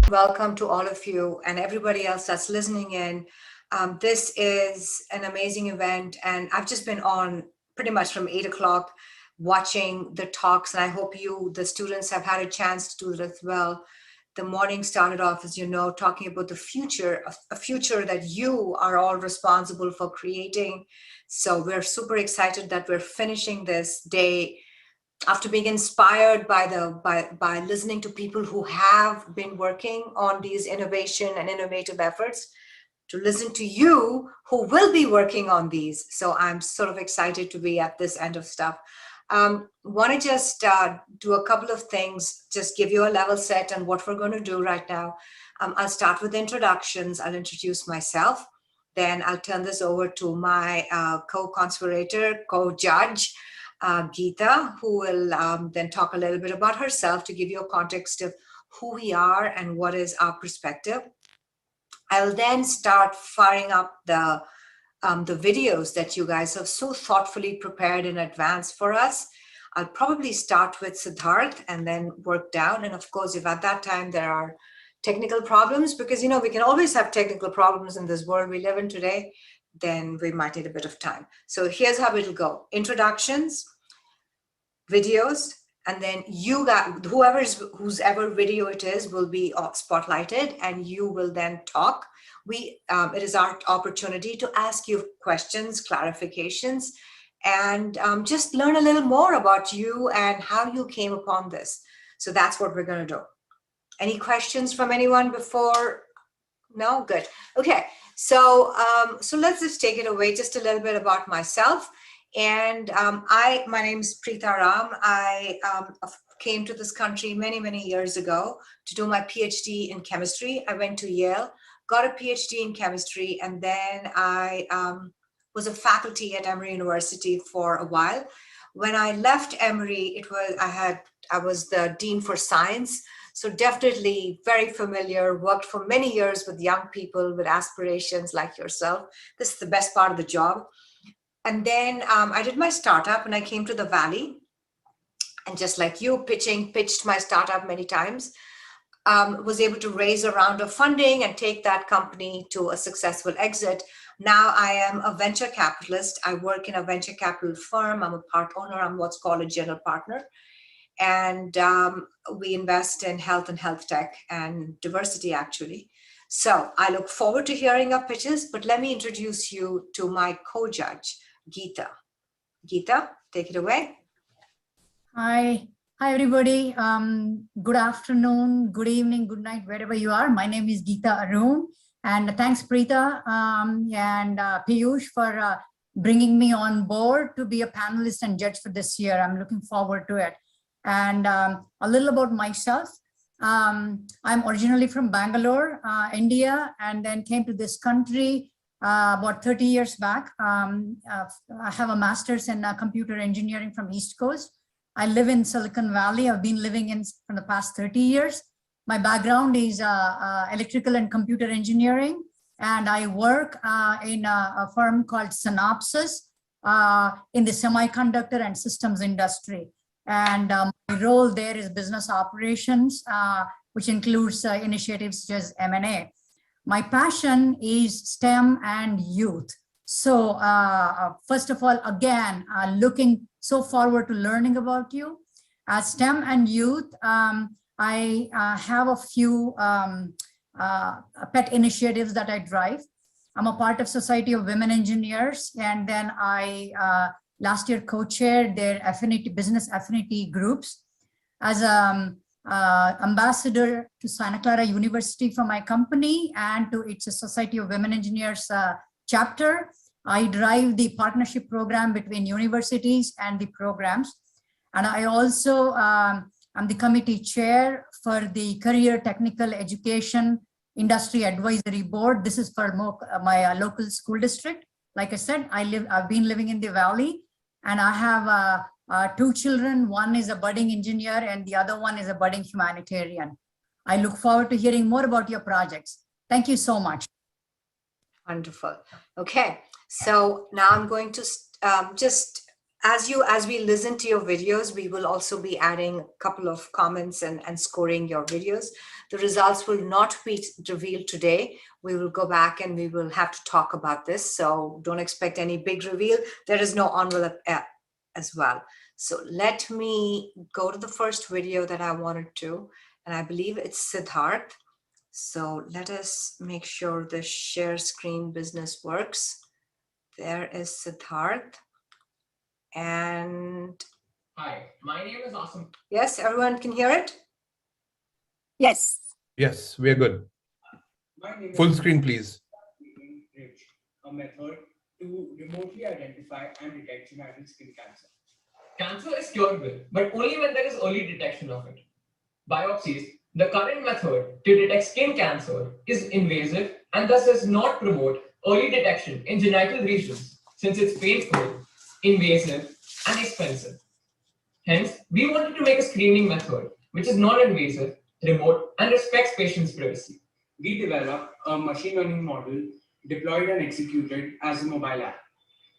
Welcome to all of you and everybody else that's listening in. This is an amazing event, and I've just been on pretty much from 8 o'clock watching the talks, and I hope you, the students, have had a chance to do it as well. The morning started off, as you know, talking about the future, a future that you are all responsible for creating. So we're super excited that we're finishing this day after being inspired by listening to people who have been working on these innovation and innovative efforts, to listen to you who will be working on these. So I'm sort of excited to be at this end of stuff. Want to just do a couple of things, just give you a level set on what we're going to do right now. I'll start with introductions. I'll introduce myself. Then I'll turn this over to my co-conspirator, co-judge, Geeta, who will then talk a little bit about herself to give you a context of who we are and what is our perspective. I'll then start firing up the videos that you guys have so thoughtfully prepared in advance for us. I'll probably start with Siddharth and then work down. And of course, if at that time there are technical problems, because, you know, we can always have technical problems in this world we live in today, then we might need a bit of time. So here's how it'll go. Introductions, videos, and then you got whose ever video it is will be spotlighted, and you will then talk. It is our opportunity to ask you questions, clarifications, and just learn a little more about you and how you came upon this. So that's what we're going to do. Any questions from anyone before? No? Good. Okay. So let's just take it away, just a little bit about myself. And my name is Preeta Ram. I came to this country many, many years ago to do my PhD in chemistry. I went to Yale, got a PhD in chemistry, and then I was a faculty at Emory University for a while. When I left Emory, I was the dean for science. So definitely very familiar, worked for many years with young people with aspirations like yourself. This is the best part of the job. And then I did my startup and I came to the Valley. And just like you, pitched my startup many times, was able to raise a round of funding and take that company to a successful exit. Now I am a venture capitalist. I work in a venture capital firm. I'm a part owner. I'm what's called a general partner. And we invest in health and health tech and diversity, actually. So I look forward to hearing our pitches, but let me introduce you to my co-judge, Geeta. Geeta, take it away. Hi everybody. Good afternoon, good evening, good night, wherever you are. My name is Geeta Arun, and thanks Preeta and Piyush for bringing me on board to be a panelist and judge for this year. I'm looking forward to it. And a little about myself. I'm originally from Bangalore, India, and then came to this country about 30 years back. I have a master's in computer engineering from East Coast. I live in Silicon Valley. I've been living in for the past 30 years. My background is electrical and computer engineering, and I work in a firm called Synopsys in the semiconductor and systems industry. And my role there is business operations, which includes initiatives such as M&A. My passion is STEM and youth. So first of all, again, looking so forward to learning about you. As STEM and youth, I have a few pet initiatives that I drive. I'm a part of Society of Women Engineers, and then I last year co-chaired their business affinity groups. As an ambassador to Santa Clara University for my company and to its Society of Women Engineers chapter, I drive the partnership program between universities and the programs. And I also am the committee chair for the Career Technical Education Industry Advisory Board. This is for my local school district. Like I said, I've been living in the Valley, and I have 2 children. One is a budding engineer and the other one is a budding humanitarian. I look forward to hearing more about your projects. Thank you so much. Wonderful. Okay, so now I'm going to just as we listen to your videos, we will also be adding a couple of comments and scoring your videos. The results will not be revealed today. We will go back and we will have to talk about this. So don't expect any big reveal. There is no envelope as well. So let me go to the first video that I wanted to, and I believe it's Siddharth. So let us make sure the share screen business works. There is Siddharth. And hi, my name is Awesome. Yes, everyone can hear it? Yes. Yes, we are good. Full screen, please. A method to remotely identify and detect genital skin cancer. Cancer is curable, but only when there is early detection of it. Biopsies, the current method to detect skin cancer, is invasive and thus does not promote early detection in genital regions since it's painful, invasive, and expensive. Hence, we wanted to make a screening method which is non-invasive, remote, and respects patients' privacy. We developed a machine learning model deployed and executed as a mobile app.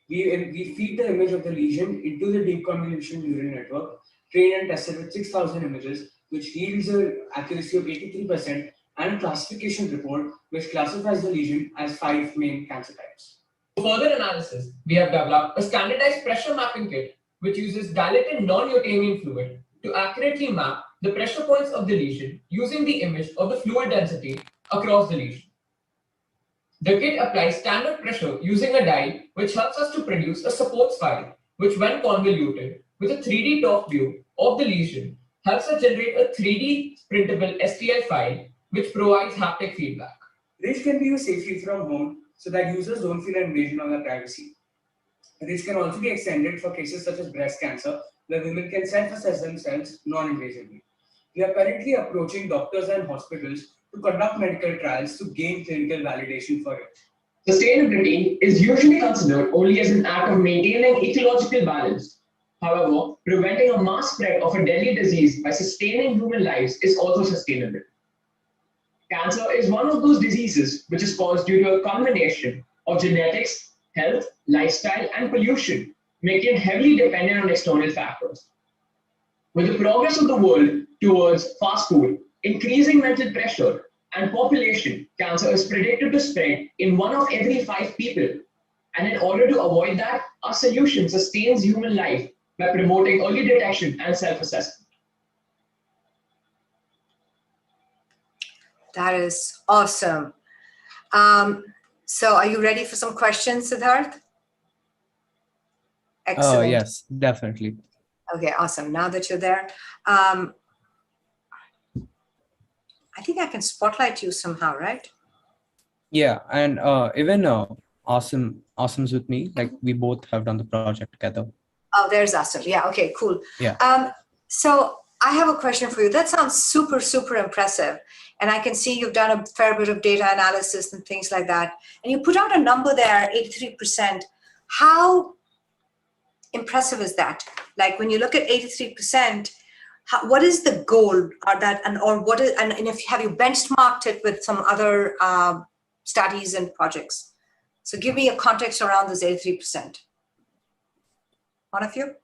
We feed the image of the lesion into the deep convolution neural network, trained and tested with 6,000 images, which yields an accuracy of 83% and a classification report which classifies the lesion as 5 main cancer types. For further analysis, we have developed a standardized pressure mapping kit which uses dilated non-Newtonian fluid to accurately map the pressure points of the lesion using the image of the fluid density across the lesion. The kit applies standard pressure using a dial, which helps us to produce a supports file, which when convoluted with a 3D top view of the lesion, helps us generate a 3D printable STL file, which provides haptic feedback. This can be used safely from home so that users don't feel an invasion on their privacy. This can also be extended for cases such as breast cancer, where women can self-assess themselves non-invasively. We are currently approaching doctors and hospitals to conduct medical trials to gain clinical validation for it. Sustainability is usually considered only as an act of maintaining ecological balance. However, preventing a mass spread of a deadly disease by sustaining human lives is also sustainable. Cancer is one of those diseases which is caused due to a combination of genetics, health, lifestyle, and pollution, making it heavily dependent on external factors. With the progress of the world towards fast food, increasing mental pressure, and population, cancer is predicted to spread in 1 of every 5 people. And in order to avoid that, our solution sustains human life by promoting early detection and self-assessment. That is awesome. So are you ready for some questions, Siddharth? Excellent. Yes, definitely. Okay, awesome. Now that you're there, I think I can spotlight you somehow, right? Yeah, and even Awesome's with me. Like we both have done the project together. Oh, there's Awesome. Yeah, okay, cool. Yeah. So I have a question for you. That sounds super, super impressive. And I can see you've done a fair bit of data analysis and things like that. And you put out a number there, 83%. How impressive is that? Like when you look at 83%, what is the goal or that, and if have you benchmarked it with some other studies and projects? So give me a context around this 83%. One of you?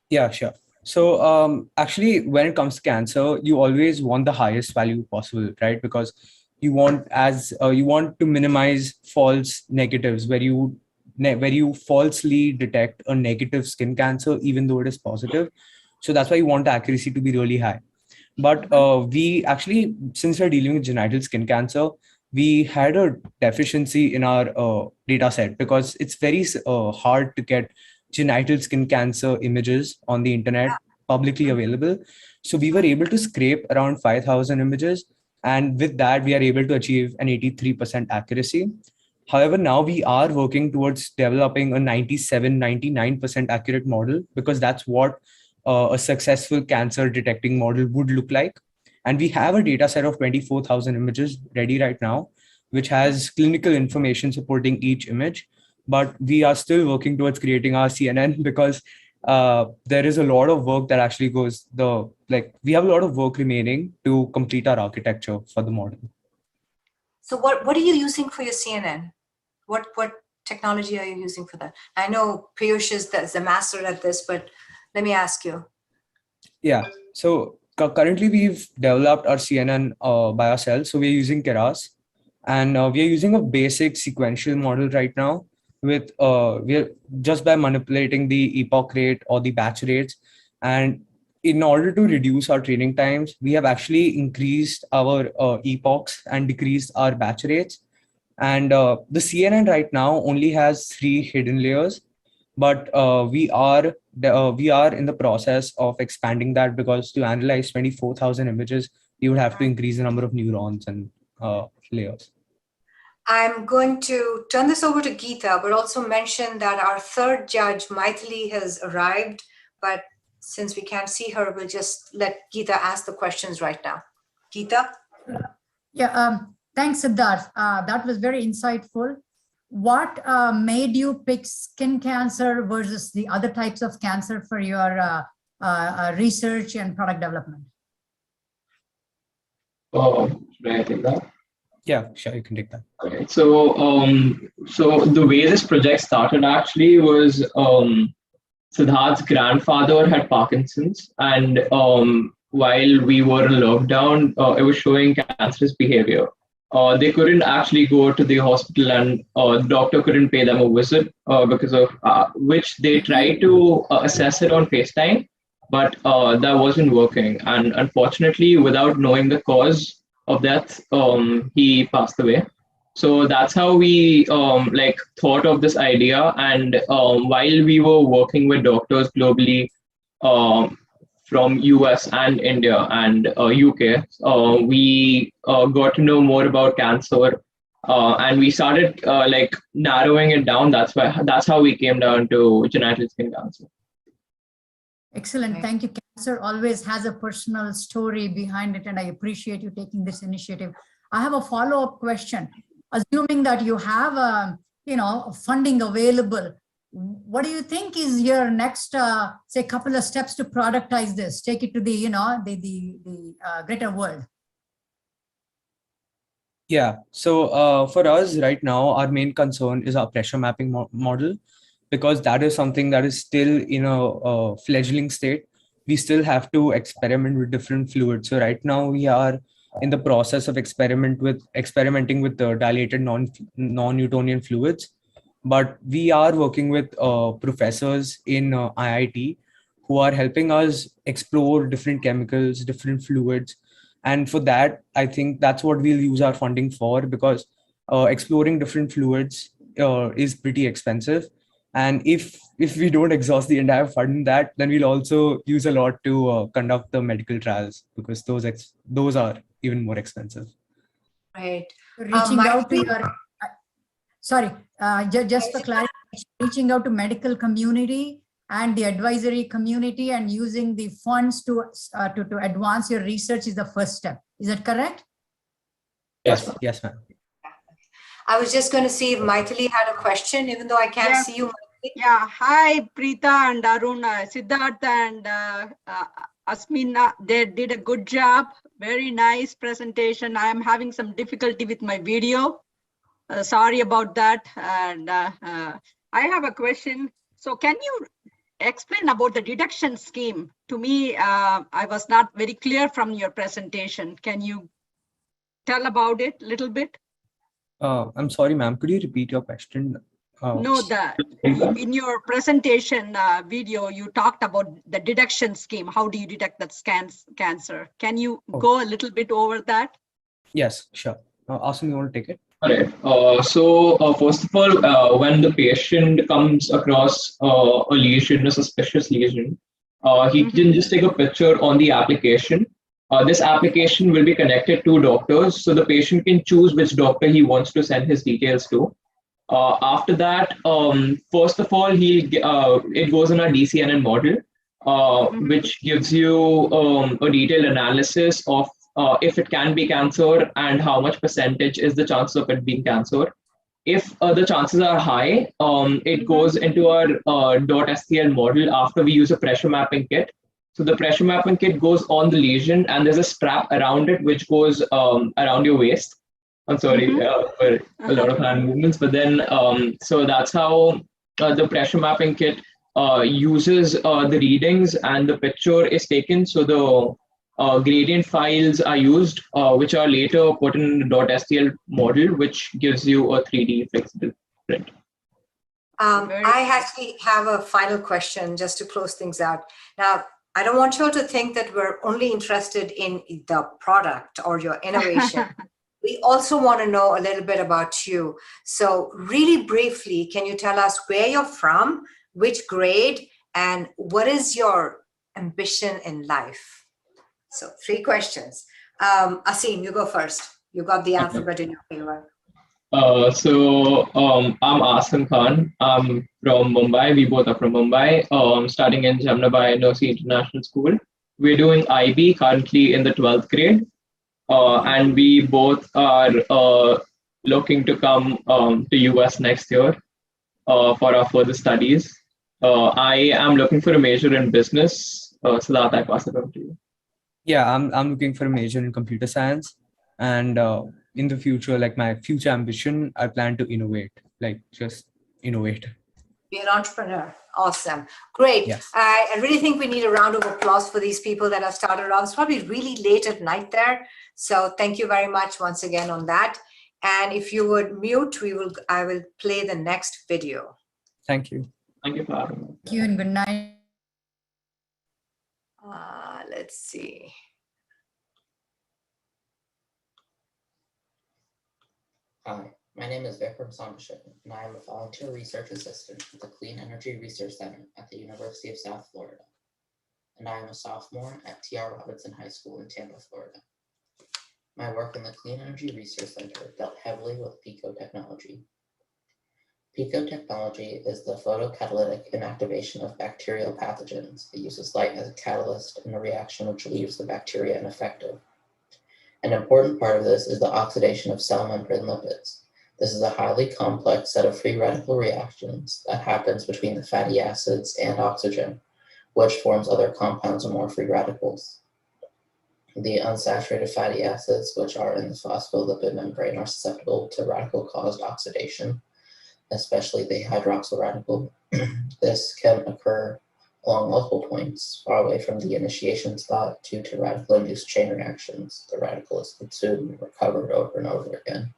Yeah, sure. So actually, when it comes to cancer, you always want the highest value possible, right? Because you want to minimize false negatives where you falsely detect a negative skin cancer, even though it is positive. So that's why you want the accuracy to be really high. But we actually, since we're dealing with genital skin cancer, we had a deficiency in our data set because it's very hard to get genital skin cancer images on the internet publicly available. So we were able to scrape around 5,000 images. And with that, we are able to achieve an 83% accuracy. However, now we are working towards developing a 97, 99% accurate model because that's what a successful cancer detecting model would look like. And we have a data set of 24,000 images ready right now, which has clinical information supporting each image. But we are still working towards creating our CNN because there is a lot of work that actually we have a lot of work remaining to complete our architecture for the model. So what are you using for your CNN? What technology are you using for that? I know Piyush is the master at this, but let me ask you. Yeah. So currently we've developed our CNN by ourselves. So we're using Keras, and we are using a basic sequential model right now with we're just by manipulating the epoch rate or the batch rates. And in order to reduce our training times, we have actually increased our epochs and decreased our batch rates. And the CNN right now only has 3 hidden layers, but we are in the process of expanding that, because to analyze 24,000 images, you would have to increase the number of neurons and layers. I'm going to turn this over to Geeta, but also mention that our third judge, Maithili, has arrived. But since we can't see her, we'll just let Geeta ask the questions right now. Geeta? Yeah, thanks, Siddharth. That was very insightful. What made you pick skin cancer versus the other types of cancer for your research and product development? Should I take that? Yeah, sure, you can take that. Okay, so the way this project started actually was Siddharth's grandfather had Parkinson's, and while we were in lockdown, it was showing cancerous behavior. They couldn't actually go to the hospital, and the doctor couldn't pay them a visit because of which they tried to assess it on FaceTime, but that wasn't working. And unfortunately, without knowing the cause of death, he passed away. So that's how we thought of this idea. And while we were working with doctors globally from US and India and UK, we got to know more about cancer, and we started narrowing it down. That's how we came down to genital skin cancer. Excellent. Thank you. Cancer always has a personal story behind it, and I appreciate you taking this initiative. I have a follow-up question. Assuming that you have funding available, what do you think is your next say couple of steps to productize this, take it to the greater world? Yeah, so for us right now, our main concern is our pressure mapping model, because that is something that is still in a fledgling state. We still have to experiment with different fluids. So right now we are in the process of experimenting with the dilated non-Newtonian fluids. But we are working with professors in IIT who are helping us explore different chemicals, different fluids. And for that, I think that's what we'll use our funding for, because exploring different fluids is pretty expensive. And if we don't exhaust the entire fund in that, then we'll also use a lot to conduct the medical trials, because those are even more expensive. Right. Reaching out to your, sorry, just for clarity, reaching out to medical community and the advisory community and using the funds to advance your research is the first step. Is that correct? Yes, yes, ma'am. I was just going to see if Maithili had a question, even though I can't see you. Yeah, hi, Preeta and Arun, Siddharth and Asmina, they did a good job. Very nice presentation. I am having some difficulty with my video. Sorry about that. And I have a question. So can you explain about the deduction scheme? To me, I was not very clear from your presentation. Can you tell about it a little bit? I'm sorry, ma'am. Could you repeat your question? No, in your presentation video, you talked about the deduction scheme. How do you detect that cancer? Can you go a little bit over that? Yes, sure. Awesome, you want to take it? All right. So first of all, when the patient comes across a lesion, a suspicious lesion, he can just take a picture on the application. This application will be connected to doctors, so the patient can choose which doctor he wants to send his details to. After that, first of all, it goes in a DCNN model, which gives you a detailed analysis of if it can be cancer and how much percentage is the chance of it being cancer. If the chances are high, it goes into our .stl model after we use a pressure mapping kit. So the pressure mapping kit goes on the lesion, and there's a strap around it which goes around your waist. I'm sorry, for a lot of hand movements, but then, so that's how the pressure mapping kit uses the readings and the picture is taken. So the gradient files are used, which are later put in the .stl model, which gives you a 3D flexible print. I actually have a final question just to close things out. Now, I don't want you all to think that we're only interested in the product or your innovation. We also want to know a little bit about you. So really briefly, can you tell us where you're from, which grade, and what is your ambition in life? So 3 questions. Asim, you go first. You got the alphabet in your favor. I'm Asim Khan. I'm from Mumbai. We both are from Mumbai. Studying in Jamnabai Nursery International School. We're doing IB currently in the 12th grade. And we both are looking to come to US next year for our further studies. I am looking for a major in business. So that I pass it on to you. Yeah, I'm looking for a major in computer science, and in the future, like my future ambition, I plan to innovate, like just innovate. Be an entrepreneur. Awesome. Great. Yes. I really think we need a round of applause for these people that have started off. It's probably really late at night there. So thank you very much once again on that. And if you would mute, I will play the next video. Thank you. Thank you for having me. Thank you and good night. Let's see. Hi, my name is Vikram Sombashik, and I am a volunteer research assistant at the Clean Energy Research Center at the University of South Florida. And I am a sophomore at T.R. Robinson High School in Tampa, Florida. My work in the Clean Energy Research Center dealt heavily with PICO technology. PICO technology is the photocatalytic inactivation of bacterial pathogens. It uses light as a catalyst in a reaction which leaves the bacteria ineffective. An important part of this is the oxidation of cell membrane lipids. This is a highly complex set of free radical reactions that happens between the fatty acids and oxygen, which forms other compounds or more free radicals. The unsaturated fatty acids, which are in the phospholipid membrane, are susceptible to radical-caused oxidation, especially the hydroxyl radical. This can occur along multiple points, far away from the initiation spot due to radical-induced chain reactions. The radical is consumed and recovered over and over again,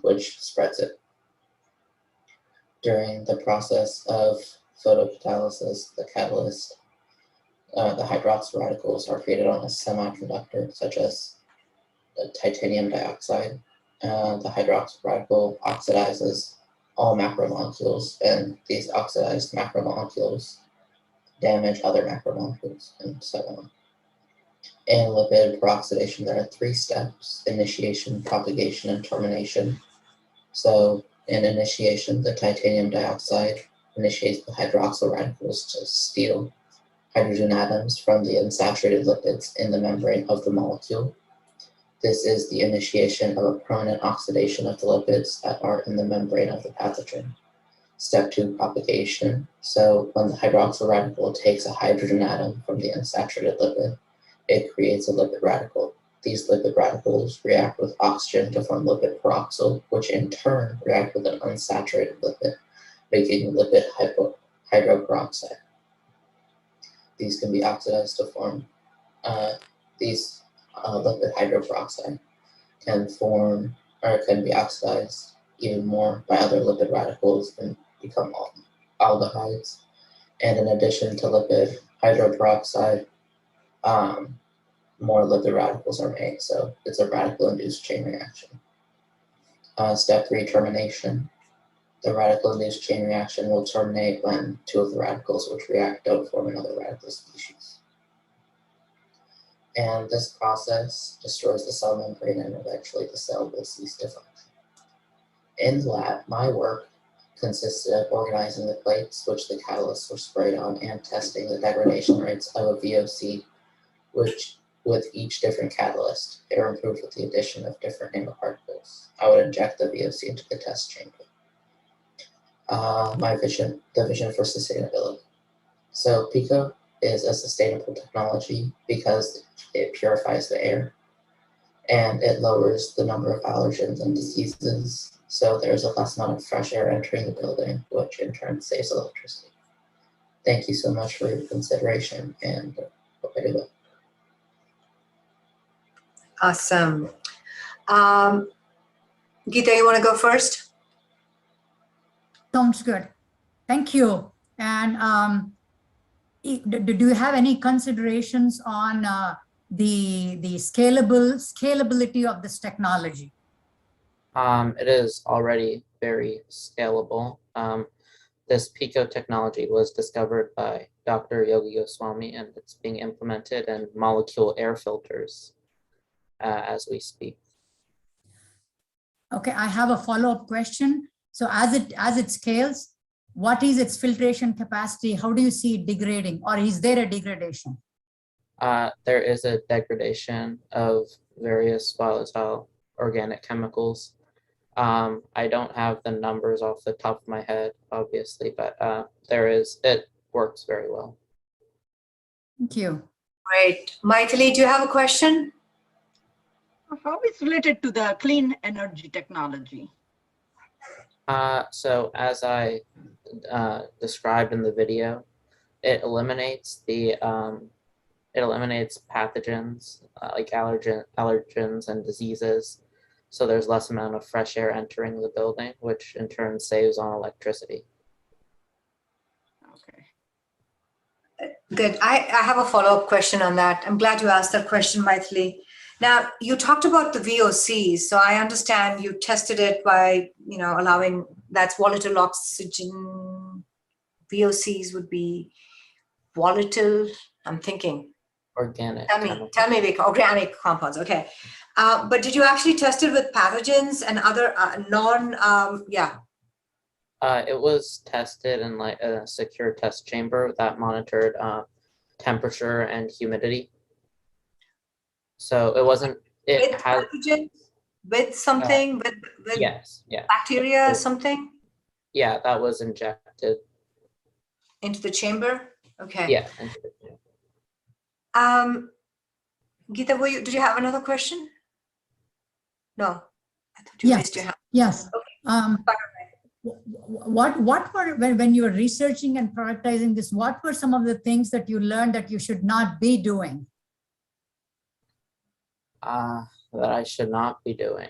which spreads it. During the process of photocatalysis, the catalyst, the hydroxyl radicals are created on a semiconductor, such as the titanium dioxide. The hydroxyl radical oxidizes all macromolecules, and these oxidized macromolecules damage other macromolecules, and so on. In lipid peroxidation, there are 3 steps: initiation, propagation, and termination. So in initiation, the titanium dioxide initiates the hydroxyl radicals to steal hydrogen atoms from the unsaturated lipids in the membrane of the molecule. This is the initiation of a permanent oxidation of the lipids that are in the membrane of the pathogen. Step 2, propagation. So when the hydroxyl radical takes a hydrogen atom from the unsaturated lipid, it creates a lipid radical. These lipid radicals react with oxygen to form lipid peroxyl, which in turn react with an unsaturated lipid, making lipid hydroperoxide. These can be oxidized to form, lipid hydroperoxide can form, or can be oxidized even more by other lipid radicals and become aldehydes. And in addition to lipid hydroperoxide, more lipid radicals are made. So it's a radical-induced chain reaction. Step 3, termination. The radical-induced chain reaction will terminate when 2 of the radicals which react don't form another radical species. And this process destroys the cell membrane, and eventually the cell will cease to function. In the lab, my work consisted of organizing the plates which the catalysts were sprayed on and testing the degradation rates of a VOC, which with each different catalyst, they were improved with the addition of different nanoparticles. I would inject the VOC into the test chamber. The vision for sustainability. So PICO is a sustainable technology because it purifies the air. and it lowers the number of allergens and diseases. So there's a less amount of fresh air entering the building, which in turn saves electricity. Thank you so much for your consideration, and hope I do well. Awesome. Geeta, you want to go first? Sounds good. Thank you. And do you have any considerations on the scalability of this technology? It is already very scalable. This PICO technology was discovered by Dr. Yogi Goswami, and it's being implemented in molecule air filters as we speak. Okay, I have a follow-up question. So as it scales, what is its filtration capacity? How do you see it degrading, or is there a degradation? There is a degradation of various volatile organic chemicals. I don't have the numbers off the top of my head, obviously, but it works very well. Thank you. Great. Maithili, do you have a question? How is related to the clean energy technology? So as I described in the video, it eliminates pathogens like allergens and diseases. So there's less amount of fresh air entering the building, which in turn saves on electricity. Okay. Good. I have a follow-up question on that. I'm glad you asked that question, Maithili. Now, you talked about the VOCs. So I understand you tested it by, allowing that's volatile oxygen. VOCs would be volatile. I'm thinking. Organic. Tell me, organic compounds. Okay. But did you actually test it with pathogens and other It was tested in like a secure test chamber that monitored temperature and humidity. So it wasn't. With pathogens, with something, with yes, yeah, bacteria, something. Yeah, that was injected into the chamber. Okay. Yeah. Geeta, did you have another question? No, I thought you raised your hand. Yes. Okay. What were, when you were researching and prioritizing this, what were some of the things that you learned that you should not be doing? That I should not be doing.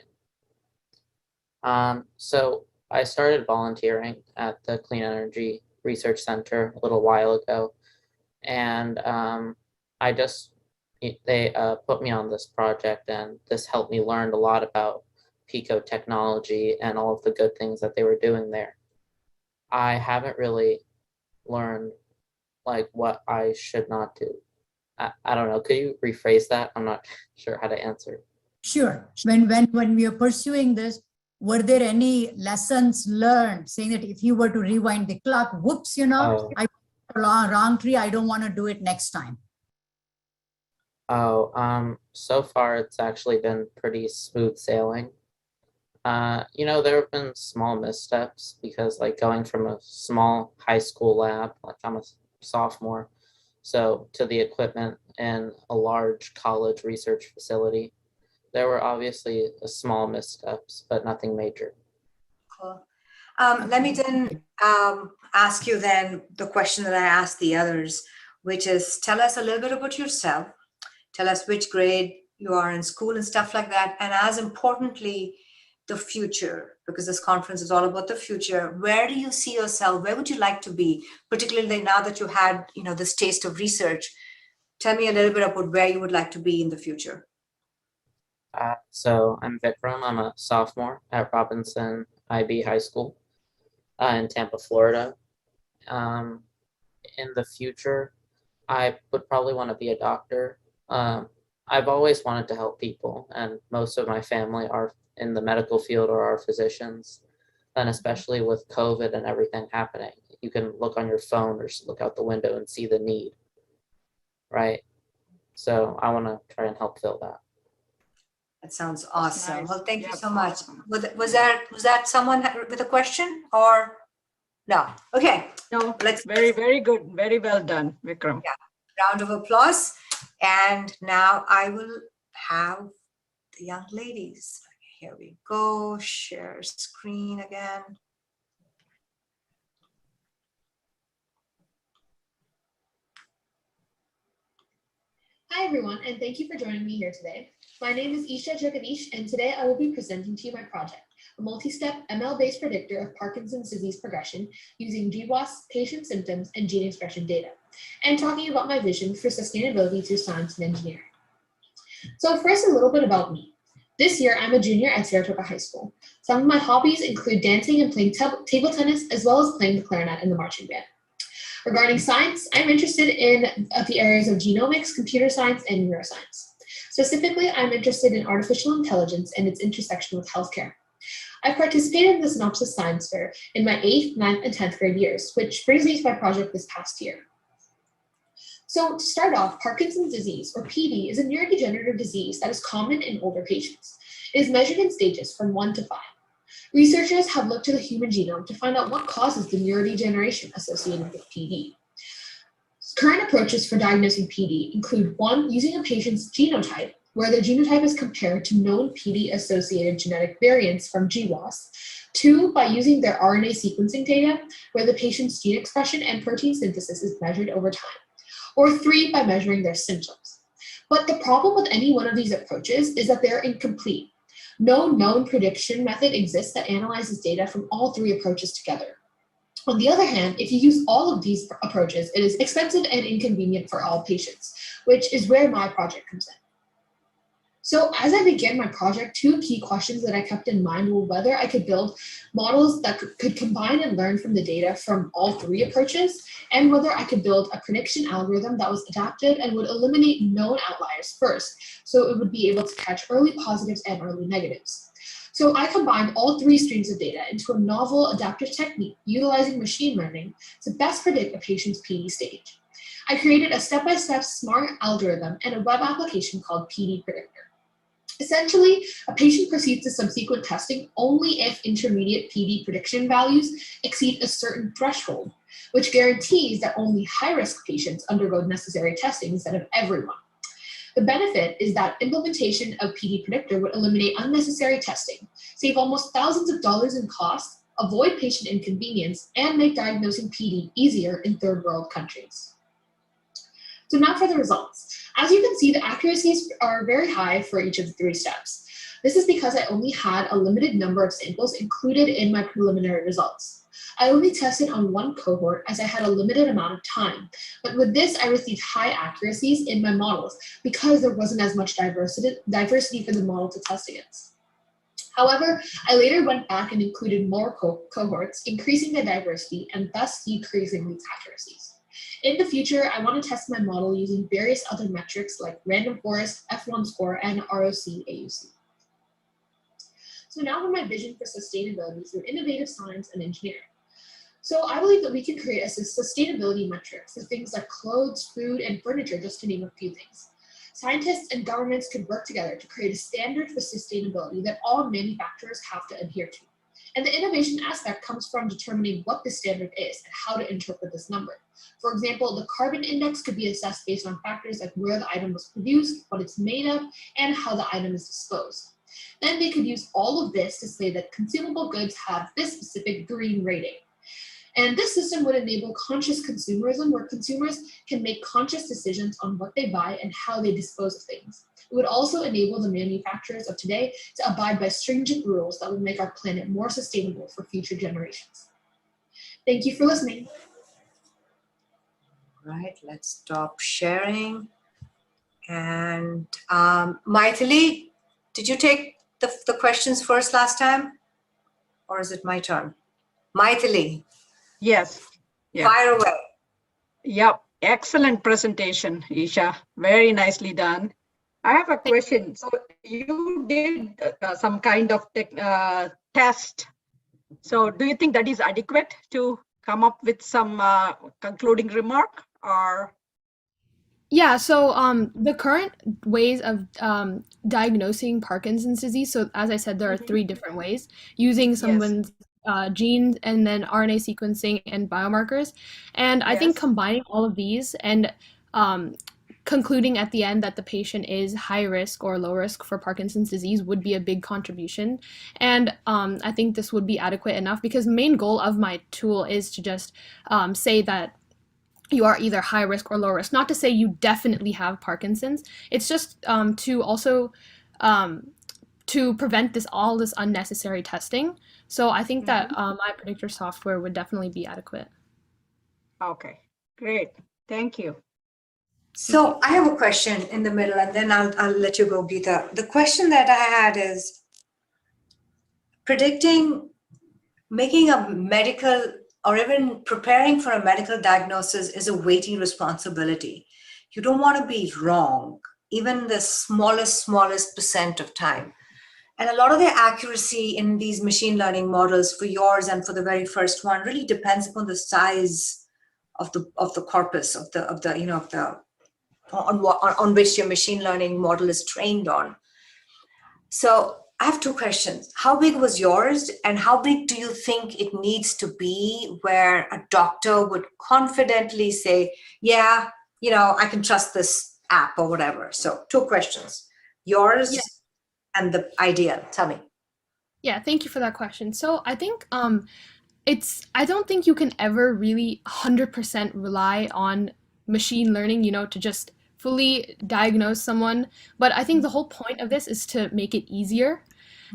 So I started volunteering at the Clean Energy Research Center a little while ago, and they put me on this project, and this helped me learn a lot about PICO technology and all of the good things that they were doing there. I haven't really learned like what I should not do. I don't know. Could you rephrase that? I'm not sure how to answer. Sure. When we are pursuing this, were there any lessons learned saying that if you were to rewind the clock, whoops, I wrong tree, I don't want to do it next time? So far it's actually been pretty smooth sailing. There have been small missteps because like going from a small high school lab, like I'm a sophomore, so to the equipment in a large college research facility, there were obviously small missteps, but nothing major. Cool. Let me then ask you then the question that I asked the others, which is tell us a little bit about yourself. Tell us which grade you are in school and stuff like that. And as importantly, the future, because this conference is all about the future. Where do you see yourself? Where would you like to be? Particularly now that you had, this taste of research. Tell me a little bit about where you would like to be in the future. So I'm Vikram. I'm a sophomore at Robinson IB High School in Tampa, Florida. In the future, I would probably want to be a doctor. I've always wanted to help people, and most of my family are in the medical field or are physicians. And especially with COVID and everything happening, you can look on your phone or look out the window and see the need, right? So I want to try and help fill that. That sounds awesome. Nice. Well, thank you so Awesome. much. Was that someone with a question or no? Okay. No, Let's very, very good. Very well done, Vikram. Yeah. Round of applause. And now I will have the young ladies. Here we go, share screen again. Hi everyone, and thank you for joining me here today. My name is Isha Jagadish, and today I will be presenting to you my project, a multi-step ML-based predictor of Parkinson's disease progression using GWAS, patient symptoms, and gene expression data, and talking about my vision for sustainability through science and engineering. So first, a little bit about me. This year, I'm a junior at Saratoga High School. Some of my hobbies include dancing and playing table tennis, as well as playing the clarinet in the marching band. Regarding science, I'm interested in the areas of genomics, computer science, and neuroscience. Specifically, I'm interested in artificial intelligence and its intersection with healthcare. I've participated in the Synopsis Science Fair in my 8th, 9th, and 10th grade years, which brings me to my project this past year. So to start off, Parkinson's disease, or PD, is a neurodegenerative disease that is common in older patients. It is measured in stages from 1 to 5. Researchers have looked to the human genome to find out what causes the neurodegeneration associated with PD. Current approaches for diagnosing PD include 1, using a patient's genotype, where their genotype is compared to known PD-associated genetic variants from GWAS. 2, by using their RNA sequencing data, where the patient's gene expression and protein synthesis is measured over time. Or 3, by measuring their symptoms. But the problem with any one of these approaches is that they're incomplete. No known prediction method exists that analyzes data from all 3 approaches together. On the other hand, if you use all of these approaches, it is expensive and inconvenient for all patients, which is where my project comes in. So as I began my project, 2 key questions that I kept in mind were whether I could build models that could combine and learn from the data from all 3 approaches, and whether I could build a prediction algorithm that was adaptive and would eliminate known outliers first, so it would be able to catch early positives and early negatives. So I combined all 3 streams of data into a novel adaptive technique utilizing machine learning to best predict a patient's PD stage. I created a step-by-step smart algorithm and a web application called PD Predictor. Essentially, a patient proceeds to subsequent testing only if intermediate PD prediction values exceed a certain threshold, which guarantees that only high-risk patients undergo necessary testing instead of everyone. The benefit is that implementation of PD Predictor would eliminate unnecessary testing, save almost thousands of dollars in costs, avoid patient inconvenience, and make diagnosing PD easier in third world countries. So now for the results. As you can see, the accuracies are very high for each of the 3 steps. This is because I only had a limited number of samples included in my preliminary results. I only tested on 1 cohort as I had a limited amount of time, but with this I received high accuracies in my models because there wasn't as much diversity for the model to test against. However, I later went back and included more cohorts, increasing the diversity and thus decreasing these accuracies. In the future, I want to test my model using various other metrics like random forest, F1 score, and ROC-AUC. So now for my vision for sustainability through innovative science and engineering. So I believe that we can create a sustainability metric for things like clothes, food, and furniture, just to name a few things. Scientists and governments could work together to create a standard for sustainability that all manufacturers have to adhere to. And the innovation aspect comes from determining what the standard is and how to interpret this number. For example, the carbon index could be assessed based on factors like where the item was produced, what it's made of, and how the item is disposed. Then they could use all of this to say that consumable goods have this specific green rating. And this system would enable conscious consumerism, where consumers can make conscious decisions on what they buy and how they dispose of things. It would also enable the manufacturers of today to abide by stringent rules that will make our planet more sustainable for future generations. Thank you for listening. Right, let's stop sharing. And Maithili, did you take the questions first last time? Or is it my turn? Maithili. Yes. Yeah. Fire away. Yep. Excellent presentation, Isha. Very nicely done. I have a question. So you did some kind of test. So do you think that is adequate to come up with some concluding remark, or? Yeah, so the current ways of diagnosing Parkinson's disease, so as I said, there are 3 different ways, using someone's genes and then RNA sequencing and biomarkers. And I think combining all of these and concluding at the end that the patient is high risk or low risk for Parkinson's disease would be a big contribution. And I think this would be adequate enough, because the main goal of my tool is to just say that you are either high risk or low risk. Not to say you definitely have Parkinson's. It's just to also to prevent all this unnecessary testing. So I think that my predictor software would definitely be adequate. Okay, great. Thank you. So I have a question in the middle, and then I'll let you go, Geeta. The question that I had is predicting, making a medical, or even preparing for a medical diagnosis is a weighty responsibility. You don't want to be wrong, even the smallest percent of time. And a lot of the accuracy in these machine learning models for yours and for the very first one really depends upon the size of the corpus on which your machine learning model is trained on. So I have two questions. How big was yours, and how big do you think it needs to be where a doctor would confidently say, yeah, I can trust this app or whatever? So two questions, yours and the ideal. Tell me. Yeah, thank you for that question. So I think I don't think you can ever really 100% rely on machine learning, to just fully diagnose someone. But I think the whole point of this is to make it easier.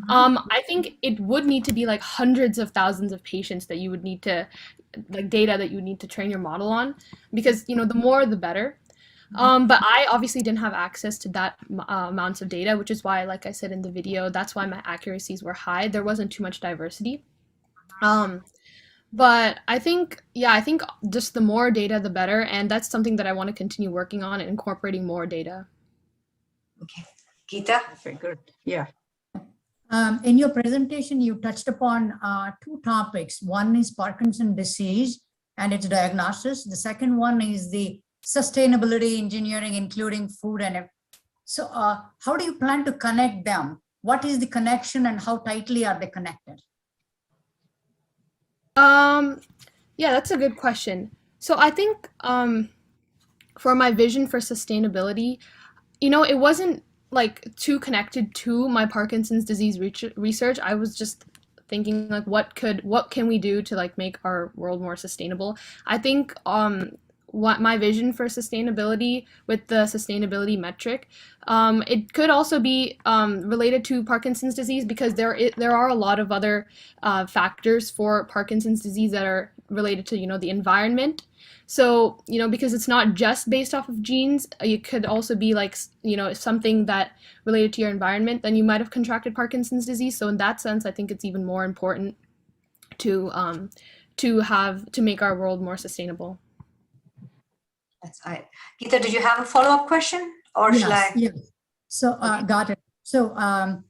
I think it would need to be like hundreds of thousands of patients that you would need to, like, data that you would need to train your model on, because, the more the better. But I obviously didn't have access to that amounts of data, which is why, like I said in the video, that's why my accuracies were high. There wasn't too much diversity. But I think just the more data, the better. And that's something that I want to continue working on, and incorporating more data. Okay. Geeta? Very good. Yeah. In your presentation, you touched upon two topics. One is Parkinson's disease and its diagnosis. The second one is the sustainability engineering, including food and so how do you plan to connect them? What is the connection, and how tightly are they connected? Yeah, that's a good question. So I think for my vision for sustainability, it wasn't like too connected to my Parkinson's disease research. I was just thinking, like, what can we do to, like, make our world more sustainable? I think what my vision for sustainability with the sustainability metric, it could also be related to Parkinson's disease, because there are a lot of other factors for Parkinson's disease that are related to the environment. So because it's not just based off of genes, it could also be like something that related to your environment, then you might have contracted Parkinson's disease. So in that sense, I think it's even more important to make our world more sustainable. That's right. Geeta, did you have a follow-up question, or shall I? Yes. So got it. So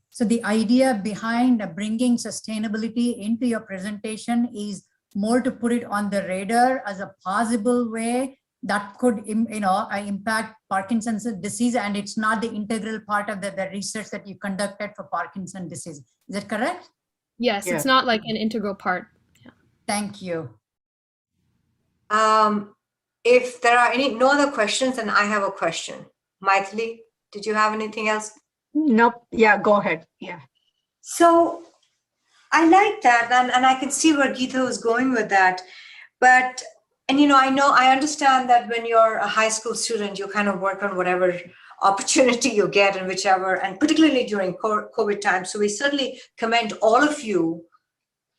so the idea behind bringing sustainability into your presentation is more to put it on the radar as a possible way that could impact Parkinson's disease, and it's not the integral part of the research that you conducted for Parkinson's disease. Is that correct? Yes, it's not like an integral part. Yeah. Thank you. If there are no other questions, then I have a question. Maithili, did you have anything else? Nope. Yeah, go ahead. Yeah. So I like that, and I can see where Geeta was going with that. But, I understand that when you're a high school student, you kind of work on whatever opportunity you get, and and particularly during COVID time. So we certainly commend all of you,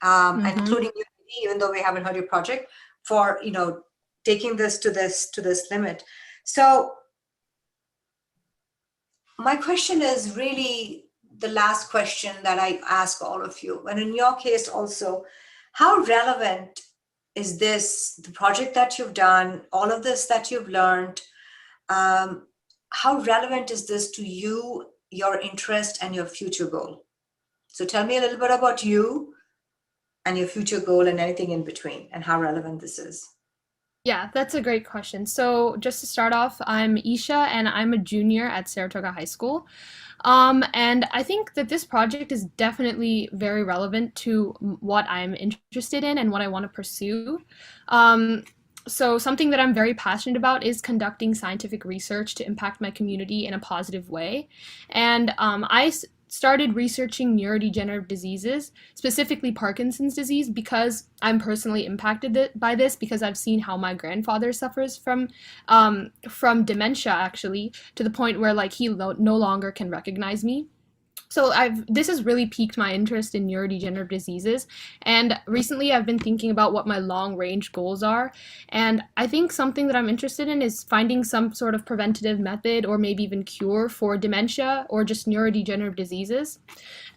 including you, even though we haven't heard your project, for, taking this to this limit. So my question is really the last question that I ask all of you. And in your case also, how relevant is this, the project that you've done, all of this that you've learned, how relevant is this to you, your interest, and your future goal? So tell me a little bit about you and your future goal and anything in between, and how relevant this is. Yeah, that's a great question. So just to start off, I'm Isha, and I'm a junior at Saratoga High School. And I think that this project is definitely very relevant to what I'm interested in and what I want to pursue. so something that I'm very passionate about is conducting scientific research to impact my community in a positive way. And started researching neurodegenerative diseases, specifically Parkinson's disease, because I'm personally impacted by this, because I've seen how my grandfather suffers from dementia, actually, to the point where like he no longer can recognize me. So this has really piqued my interest in neurodegenerative diseases, and recently I've been thinking about what my long range goals are, and I think something that I'm interested in is finding some sort of preventative method or maybe even cure for dementia or just neurodegenerative diseases.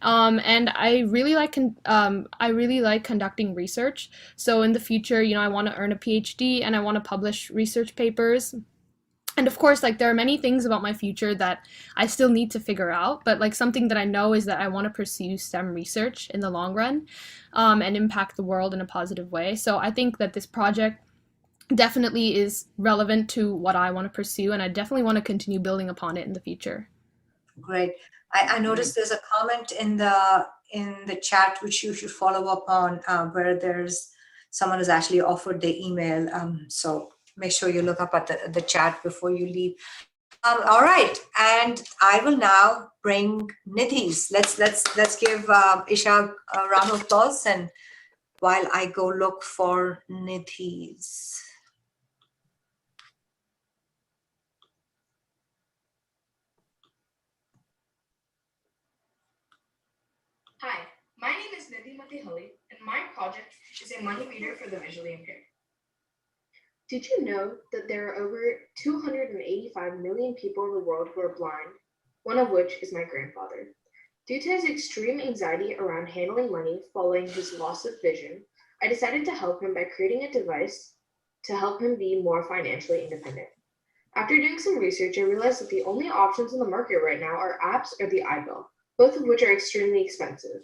And I really like conducting research. So in the future, I want to earn a PhD and I want to publish research papers. And of course, like there are many things about my future that I still need to figure out, but like something that I know is that I want to pursue STEM research in the long run, and impact the world in a positive way. So I think that this project definitely is relevant to what I want to pursue, and I definitely want to continue building upon it in the future. Great. I noticed there's a comment in the chat which you should follow up on, where there's someone has actually offered the email. So make sure you look up at the chat before you leave. All right, and I will now bring Nidhi's. Let's give Isha a round of applause, and while I go look for Nidhi's. Hi, my name is Nidhi Matihali, and my project is a money reader for the visually impaired. Did you know that there are over 285 million people in the world who are blind, one of which is my grandfather? Due to his extreme anxiety around handling money following his loss of vision, I decided to help him by creating a device to help him be more financially independent. After doing some research, I realized that the only options in the market right now are apps or the iBill, both of which are extremely expensive.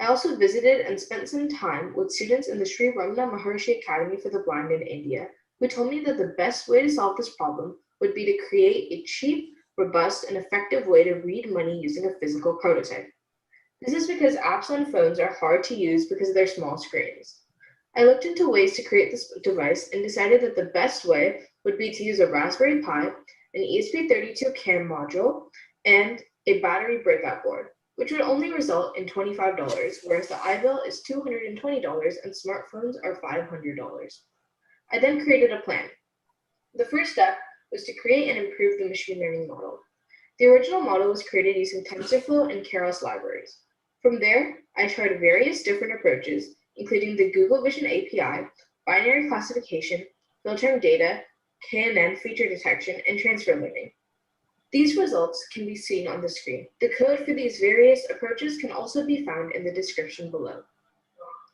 I also visited and spent some time with students in the Sri Ramana Maharshi Academy for the Blind in India, who told me that the best way to solve this problem would be to create a cheap, robust, and effective way to read money using a physical prototype. This is because apps on phones are hard to use because of their small screens. I looked into ways to create this device and decided that the best way would be to use a Raspberry Pi, an ESP32 CAN module, and a battery breakout board, which would only result in $25, whereas the iBill is $220 and smartphones are $500. I then created a plan. The first step was to create and improve the machine learning model. The original model was created using TensorFlow and Keras libraries. From there, I tried various different approaches, including the Google Vision API, binary classification, filtering data, KNN feature detection, and transfer learning. These results can be seen on the screen. The code for these various approaches can also be found in the description below.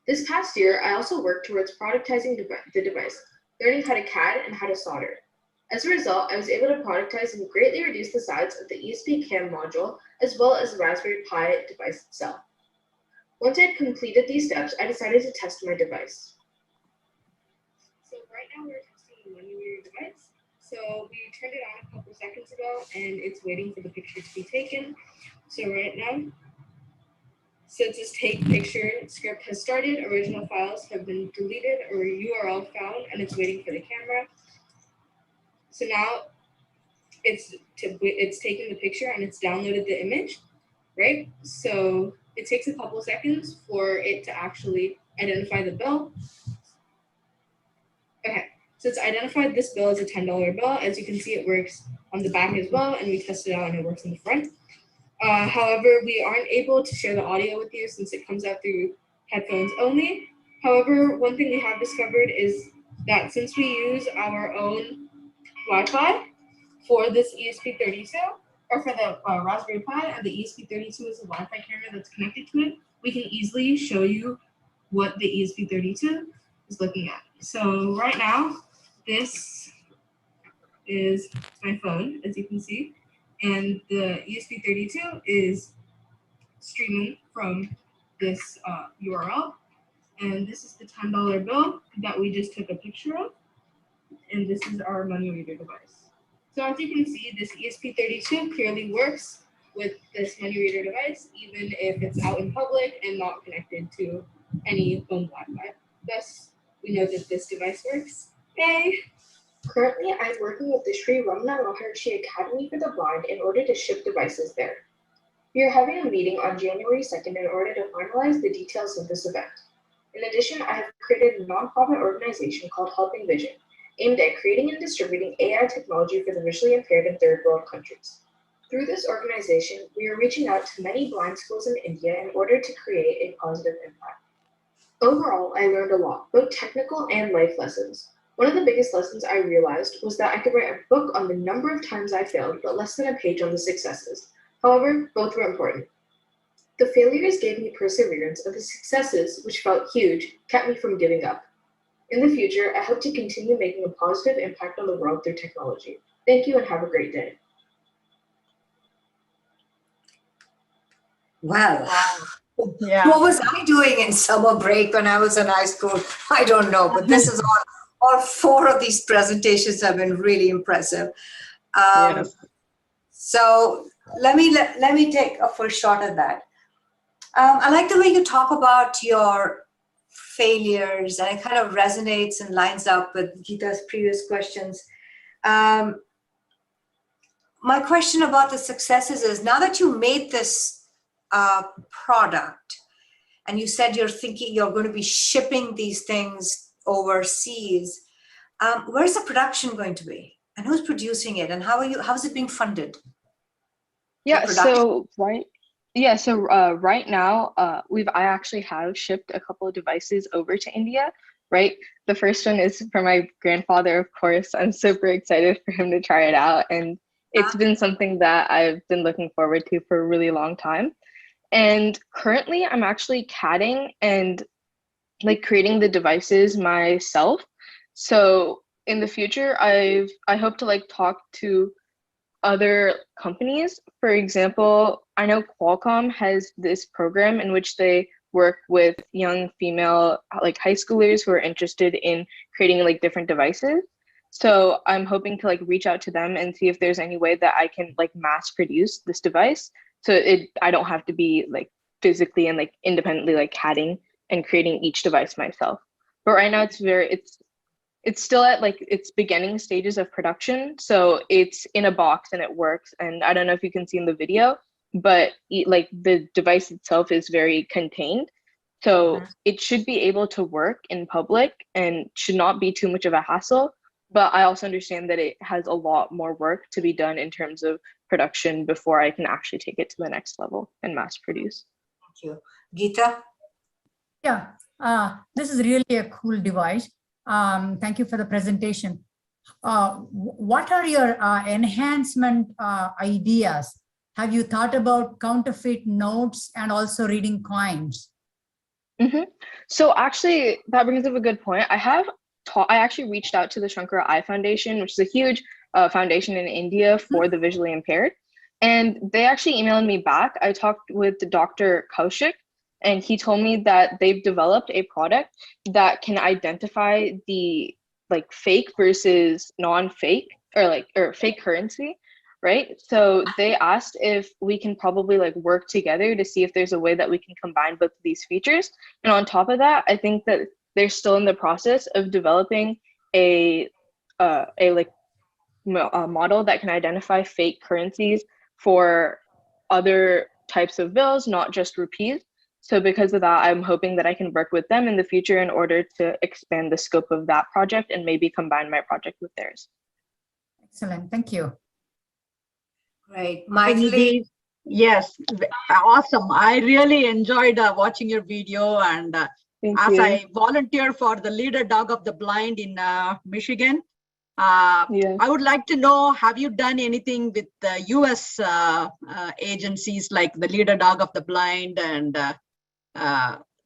This past year, I also worked towards productizing the device, learning how to CAD and how to solder. As a result, I was able to productize and greatly reduce the size of the ESP CAM module, as well as the Raspberry Pi device itself. Once I had completed these steps, I decided to test my device. So right now we're testing the money reader device. So we turned it on a couple seconds ago and it's waiting for the picture to be taken. So right now, since this take picture script has started, original files have been deleted or URL found, and it's waiting for the camera. So now it's taken the picture and it's downloaded the image, right? So it takes a couple seconds for it to actually identify the bill. Okay, so it's identified this bill as a $10 bill. As you can see, it works on the back as well, and we tested it out and it works in the front. However, we aren't able to share the audio with you since it comes out through headphones only. However, one thing we have discovered is that since we use our own Wi-Fi for this ESP32, or for the Raspberry Pi, and the ESP32 is a Wi-Fi camera that's connected to it, we can easily show you what the ESP32 is looking at. So right now, this is my phone, as you can see. And the ESP32 is streaming from this URL. And this is the $10 bill that we just took a picture of. And this is our money reader device. So as you can see, this ESP32 clearly works with this money reader device, even if it's out in public and not connected to any phone Wi-Fi. Thus, we know that this device works. Hey. Currently, I'm working with the Sri Ramana Maharshi Academy for the Blind in order to ship devices there. We are having a meeting on January 2nd in order to finalize the details of this event. In addition, I have created a nonprofit organization called Helping Vision, aimed at creating and distributing AI technology for the visually impaired in third world countries. Through this organization, we are reaching out to many blind schools in India in order to create a positive impact. Overall, I learned a lot, both technical and life lessons. One of the biggest lessons I realized was that I could write a book on the number of times I failed, but less than a page on the successes. However, both were important. The failures gave me perseverance, and the successes, which felt huge, kept me from giving up. In the future, I hope to continue making a positive impact on the world through technology. Thank you and have a great day. Well, Yeah. what was I doing in summer break when I was in high school? I don't know, but this is all four of these presentations have been really impressive. Yes. So let me take a first shot at that. I like the way you talk about your failures, and it kind of resonates and lines up with Geeta's previous questions. My question about the successes is, now that you made this product, and you said you're thinking you're going to be shipping these things overseas, where's the production going to be? And who's producing it? And how's it being funded? Yeah, so right now, I actually have shipped a couple of devices over to India, right? The first one is for my grandfather, of course. I'm super excited for him to try it out. And it's been something that I've been looking forward to for a really long time. And currently I'm actually CADing and like creating the devices myself. So in the future, I hope to like talk to other companies. For example, I know Qualcomm has this program in which they work with young female like high schoolers who are interested in creating like different devices. So I'm hoping to like reach out to them and see if there's any way that I can like mass produce this device. So I don't have to be like physically and like independently like CADing and creating each device myself. But right now it's still at like its beginning stages of production. So it's in a box and it works. And I don't know if you can see in the video, but like the device itself is very contained. So it should be able to work in public and should not be too much of a hassle. But I also understand that it has a lot more work to be done in terms of production before I can actually take it to the next level and mass produce. Thank you. Geeta? Yeah, this is really a cool device. Thank you for the presentation. What are your enhancement ideas? Have you thought about counterfeit notes and also reading coins? So actually, that brings up a good point. I actually reached out to the Shankara Eye Foundation, which is a huge foundation in India for the visually impaired. And they actually emailed me back. I talked with Dr. Kaushik, and he told me that they've developed a product that can identify the like fake versus non-fake or fake currency, right? So they asked if we can probably like work together to see if there's a way that we can combine both of these features. And on top of that, I think that they're still in the process of developing a model that can identify fake currencies for other types of bills, not just rupees. So because of that, I'm hoping that I can work with them in the future in order to expand the scope of that project and maybe combine my project with theirs. Excellent, thank you. Great. Yes, awesome. I really enjoyed watching your video, and I volunteer for the Leader Dog of the Blind in Michigan, I would like to know, have you done anything with the US agencies like the Leader Dog of the Blind? And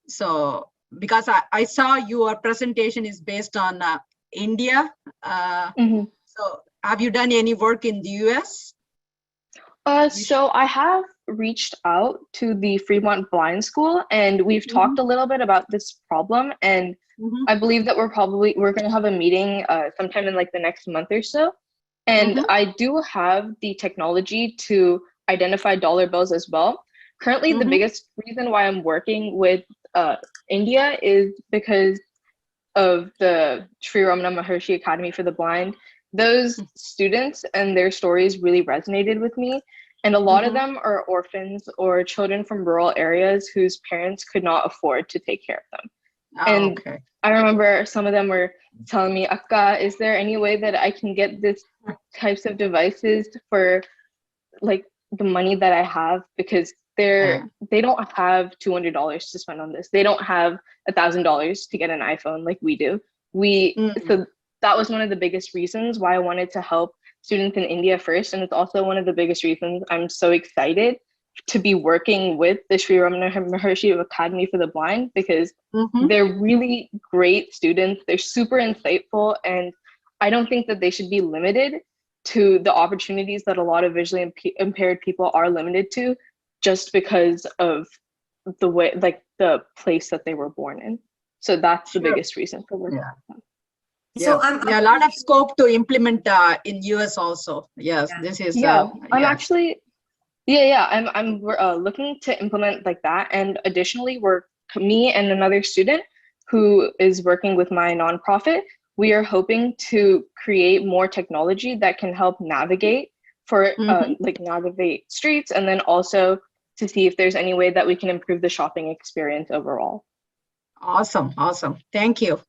so, because I saw your presentation is based on India. So have you done any work in the US? So I have reached out to the Fremont Blind School, and we've talked a little bit about this problem. And I believe that we're going to have a meeting sometime in like the next month or so. And I do have the technology to identify dollar bills as well. Currently, the biggest reason why I'm working with India is because of the Sri Ramana Maharshi Academy for the Blind, those students and their stories really resonated with me. And a lot of them are orphans or children from rural areas whose parents could not afford to take care of them. And I remember some of them were telling me, Akka, is there any way that I can get this types of devices for like the money that I have? Because they don't have $200 to spend on this. They don't have $1,000 to get an iPhone like we do. So that was one of the biggest reasons why I wanted to help students in India first. And it's also one of the biggest reasons I'm so excited to be working with the Sri Ramana Maharshi Academy for the Blind, because they're really great students. They're super insightful. And I don't think that they should be limited to the opportunities that a lot of visually impaired people are limited to just because of the way, like the place that they were born in. So that's the biggest reason for working with them. So a lot of scope to implement in US also. Yes, this is. I'm actually, I'm looking to implement like that. And additionally, me and another student who is working with my nonprofit, we are hoping to create more technology that can help navigate for like navigate streets, and then also to see if there's any way that we can improve the shopping experience overall. Awesome. Thank you.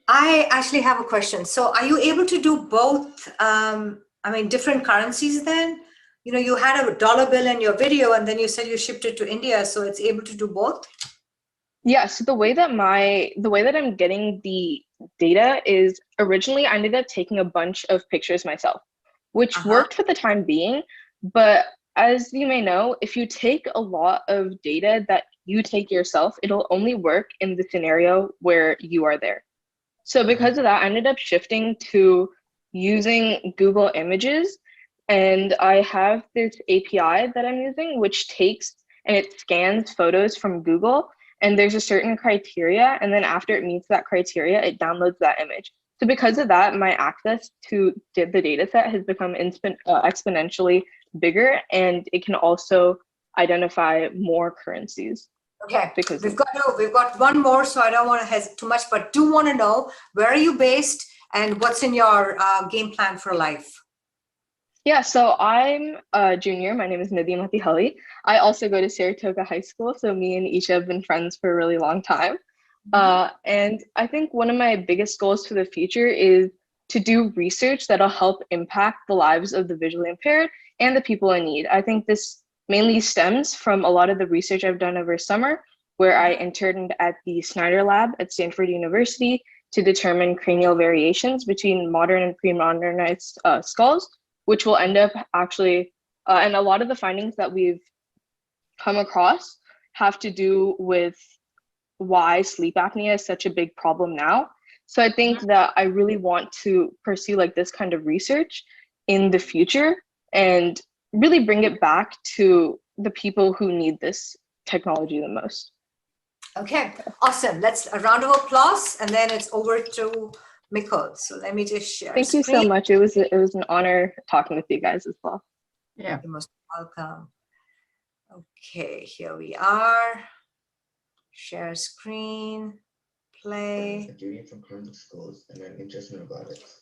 I actually have a question. So are you able to do both, different currencies then? You know, you had a dollar bill in your video and then you said you shipped it to India, so it's able to do both? Yeah, so the way that I'm getting the data is originally I ended up taking a bunch of pictures myself, which worked for the time being. But as you may know, if you take a lot of data that you take yourself, it'll only work in the scenario where you are there. So because of that, I ended up shifting to using Google Images, and I have this API that I'm using, which takes and it scans photos from Google, and there's a certain criteria, and then after it meets that criteria, it downloads that image. So because of that, my access to the data set has become exponentially bigger, and it can also identify more currencies. Okay, we've got one more, so I don't want to hesitate too much, but do want to know, where are you based and what's in your game plan for life? Yeah, so I'm a junior. My name is Nidhi Matihali. I also go to Saratoga High School, so me and Isha have been friends for a really long time. And I think one of my biggest goals for the future is to do research that'll help impact the lives of the visually impaired and the people in need. I think this mainly stems from a lot of the research I've done over summer, where I interned at the Snyder Lab at Stanford University to determine cranial variations between modern and pre-modernized skulls, which will end up actually, and a lot of the findings that we've come across have to do with why sleep apnea is such a big problem now. So I think that I really want to pursue like this kind of research in the future and really bring it back to the people who need this technology the most. Okay, awesome. Let's a round of applause, and then it's over to Mikkel. So let me just share. Thank you so much. It was an honor talking with you guys as well. Yeah, you're most welcome. Okay, here we are. Share screen, play. I'm a junior from Columbia Schools, and I'm interested in robotics.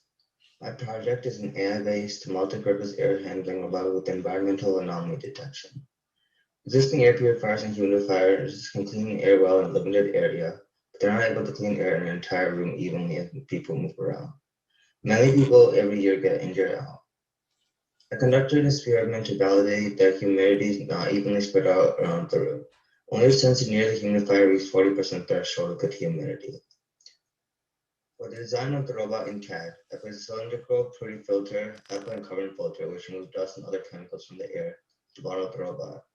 My project is an AI-based multi-purpose air handling robot with environmental anomaly detection. Existing air purifiers and humidifiers can clean air well in a limited area, but they're not able to clean air in an entire room evenly as people move around. Many people every year get injured out. I conducted an experiment to validate that humidity is not evenly spread out around the room. Only a sensor near the humidifier reached 40% threshold of good humidity. For the design of the robot in CAD, I placed a cylindrical pretty filter, alkaline carbon filter, which removes dust and other chemicals from the air at the bottom of the robot.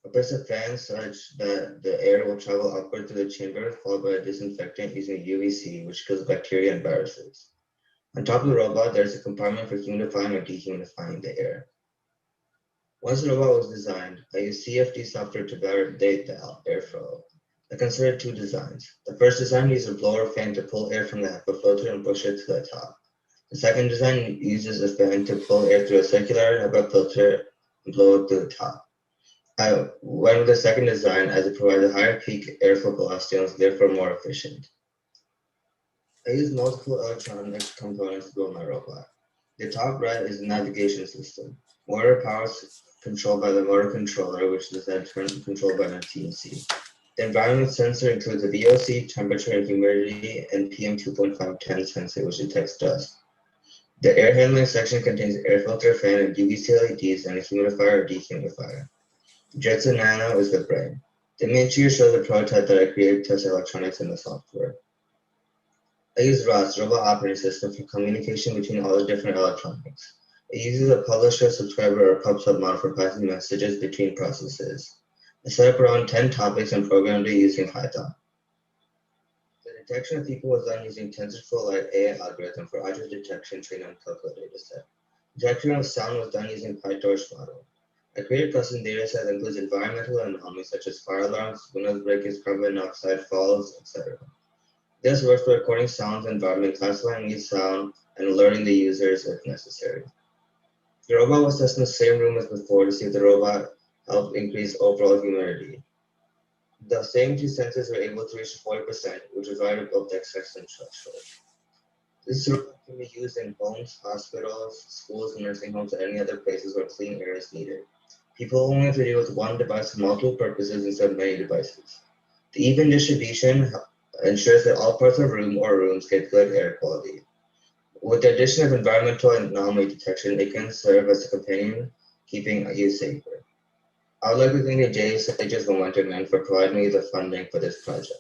I placed a fan such that the air will travel upward through the chamber, followed by a disinfectant using UVC, which kills bacteria and viruses. On top of the robot, there's a compartment for humidifying or dehumidifying the air. Once the robot was designed, I used CFD software to validate the airflow. I considered two designs. The first design used a blower fan to pull air from the HEPA filter and push it to the top. The second design uses a fan to pull air through a circular HEPA filter and blow it to the top. I went with the second design as it provided higher peak airflow velocity and was therefore more efficient. I use multiple electronic components to build my robot. The top right is the navigation system. Motor power is controlled by the motor controller, which is then controlled by the TNC. The environment sensor includes a VOC, temperature and humidity, and PM 2.510 sensor, which detects dust. The air handling section contains air filter fan and UVC LEDs and a humidifier or dehumidifier. Jetson Nano is the brain. The image here shows a prototype that I created to test electronics and the software. I use ROS, Robot Operating System, for communication between all the different electronics. It uses a publisher, subscriber, or pub/sub model for passing messages between processes. I set up around 10 topics and programmed it using Python. The detection of people was done using TensorFlow Lite AI algorithm for object detection trained on Telco dataset. Detection of sound was done using PyTorch model. I created a custom dataset that includes environmental anomalies such as fire alarms, windows breakage, carbon monoxide falls, etc. This works for recording sounds and environment, classifying each sound, and alerting the users if necessary. The robot was tested in the same room as before to see if the robot helped increase overall humidity. The same two sensors were able to reach 40%, which is why we built the exception threshold. This robot can be used in homes, hospitals, schools, nursing homes, and any other places where clean air is needed. People only have to deal with one device for multiple purposes instead of many devices. The even distribution ensures that all parts of a room or rooms get good air quality. With the addition of environmental anomaly detection, it can serve as a companion, keeping you safer. I would like to thank the JSA's Momentum Man for providing me the funding for this project.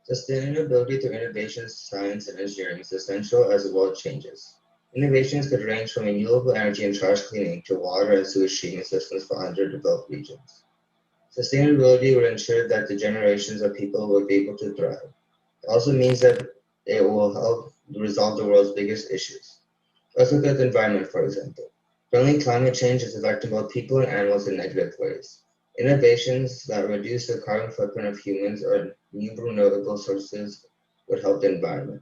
Sustainability through innovation, science, and engineering is essential as the world changes. Innovations could range from renewable energy and trash cleaning to water and sewage treatment systems for underdeveloped regions. Sustainability will ensure that the generations of people will be able to thrive. It also means that it will help resolve the world's biggest issues. Let's look at the environment, for example. Currently, climate change is affecting both people and animals in negative ways. Innovations that reduce the carbon footprint of humans or new renewable sources would help the environment.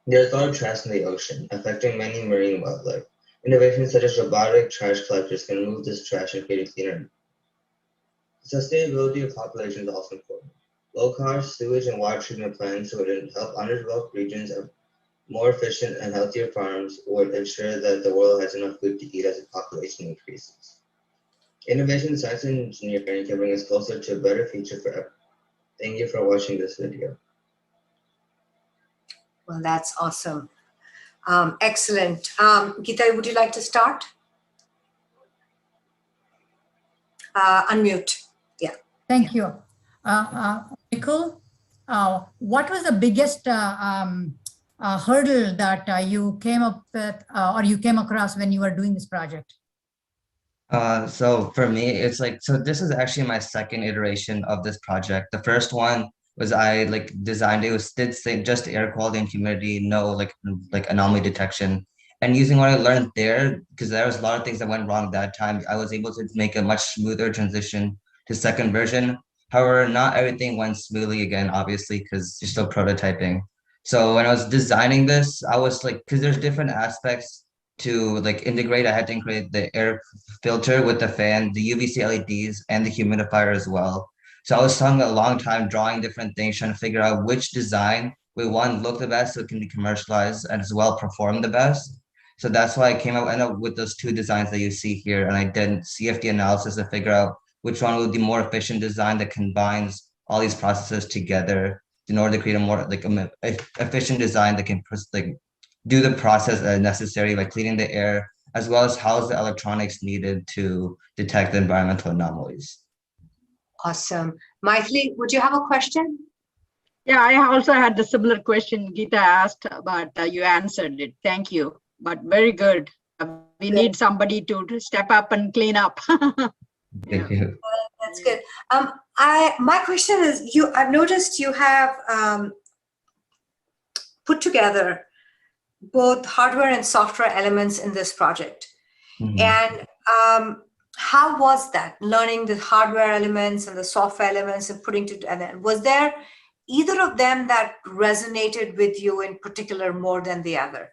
There's a lot of trash in the ocean, affecting many marine wildlife. Innovations such as robotic trash collectors can remove this trash and create a cleaner. Sustainability of population is also important. Low-cost sewage and water treatment plants would help underdeveloped regions have more efficient and healthier farms would ensure that the world has enough food to eat as the population increases. Innovation, science, and engineering can bring us closer to a better future for everyone. Thank you for watching this video. Well, that's awesome. Excellent. Geeta, would you like to start? Unmute. Yeah. Thank you. Nicole, what was the biggest hurdle that you came up with or you came across when you were doing this project? So for me, it's like, so this is actually my second iteration of this project. The first one was I designed, it was just air quality and humidity, no like anomaly detection. And using what I learned there, because there was a lot of things that went wrong that time, I was able to make a much smoother transition to second version. However, not everything went smoothly again, obviously, because you're still prototyping. So when I was designing this, I was like, because there's different aspects to integrate. I had to integrate the air filter with the fan, the UVC LEDs, and the humidifier as well. So I was spending a long time drawing different things, trying to figure out which design would one look the best so it can be commercialized and as well perform the best. So that's why I came up with those two designs that you see here, and I did CFD analysis to figure out which one would be more efficient design that combines all these processes together in order to create a more efficient design that can do the process necessary, like cleaning the air, as well as house the electronics needed to detect the environmental anomalies. Awesome. Maithili, would you have a question? Yeah, I also had the similar question Geeta asked, but you answered it. Thank you. But very good. We need somebody to step up and clean up. Thank you. That's good. My question is, I've noticed you have put together both hardware and software elements in this project. Mm-hmm. And how was that, learning the hardware elements and the software elements and putting together? Was there either of them that resonated with you in particular more than the other?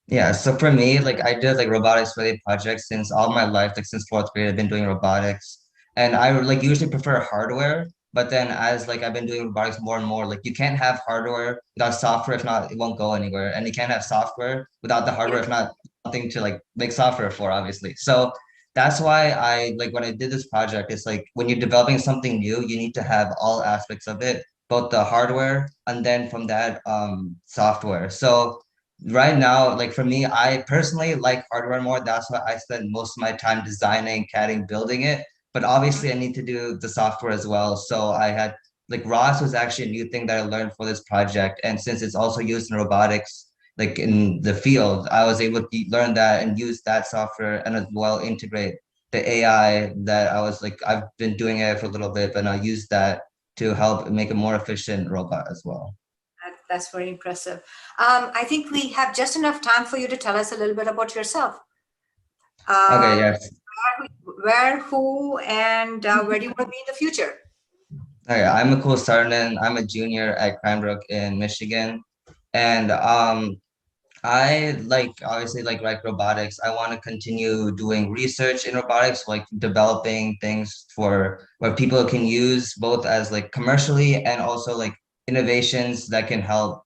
Yeah, so for me, I did robotics related projects since all my life, since fourth grade, I've been doing robotics. And I usually prefer hardware, But then as like I've been doing robotics more and more, like you can't have hardware without software. If not, it won't go anywhere. And you can't have software without the hardware. If not, something to like make software for, obviously. So that's why I like when I did this project, it's like when you're developing something new, you need to have all aspects of it, both the hardware and then from that software. So right now, like for me, I personally like hardware more. That's why I spend most of my time designing, CADing, building it. But obviously I need to do the software as well. So I had like ROS was actually a new thing that I learned for this project. And since it's also used in robotics, like in the field, I was able to learn that and use that software and as well integrate the AI that I was like, I've been doing it for a little bit, but I use that to help make a more efficient robot as well. That's very impressive. I think we have just enough time for you to tell us a little bit about yourself. Okay, yes. Where, who, and where do you want to be in the future? Okay, I'm Akul Sarnan. I'm a junior at Cranbrook in Michigan. And I like obviously like robotics. I want to continue doing research in robotics, like developing things for where people can use both as like commercially and also like innovations that can help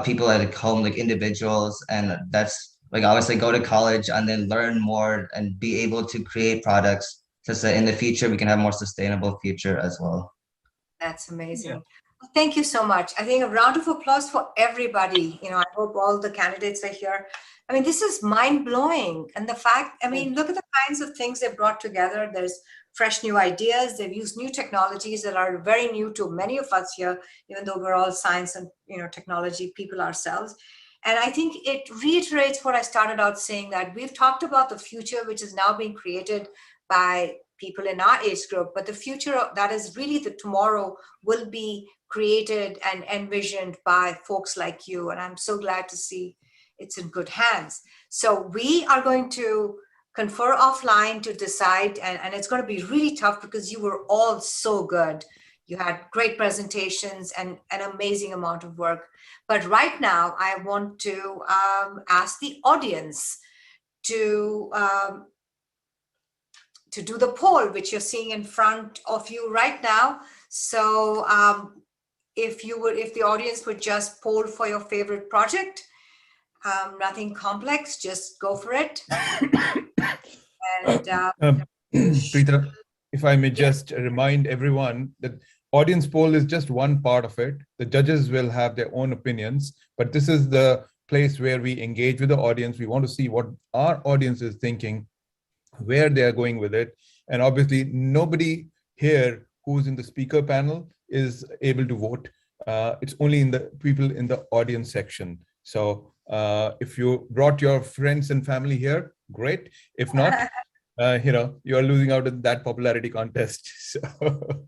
people at home, like individuals. And that's like obviously go to college and then learn more and be able to create products so that in the future we can have more sustainable future as well. That's amazing. Yeah. Well, thank you so much. I think a round of applause for everybody. You know, I hope all the candidates are here. I mean, this is mind-blowing. And the fact, I mean, look at the kinds of things they've brought together. There's fresh new ideas. They've used new technologies that are very new to many of us here, even though we're all science and, you know, technology people ourselves. And I think it reiterates what I started out saying, that we've talked about the future, which is now being created by people in our age group, but the future that is really the tomorrow will be created and envisioned by folks like you. And I'm so glad to see it's in good hands. So we are going to confer offline to decide, and it's going to be really tough because you were all so good. You had great presentations and an amazing amount of work. But right now I want to ask the audience to do the poll, which you're seeing in front of you right now. So if the audience would just poll for your favorite project, nothing complex, just go for it. And Preeta, if I may just remind everyone that audience poll is just one part of it. The judges will have their own opinions, but this is the place where we engage with the audience. We want to see what our audience is thinking, where they are going with it. And obviously nobody here who's in the speaker panel is able to vote. It's only in the people in the audience section. So if you brought your friends and family here, great. If not, you know, you're losing out in that popularity contest. So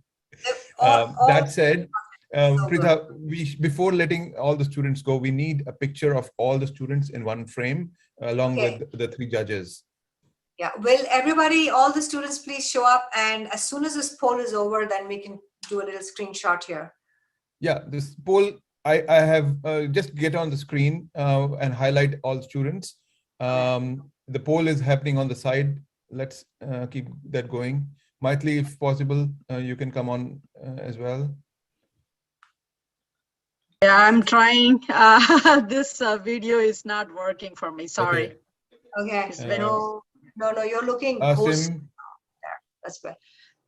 that said, Preeta, before letting all the students go, we need a picture of all the students in one frame along with the three judges. Yeah, will everybody, all the students, please show up, and as soon as this poll is over, then we can do a little screenshot here. Yeah, this poll, I have just get on the screen and highlight all students. The poll is happening on the side. Let's keep that going. Maithili, if possible, you can come on as well. Yeah, I'm trying. This video is not working for me. Sorry. Okay. No, you're looking close there. That's good.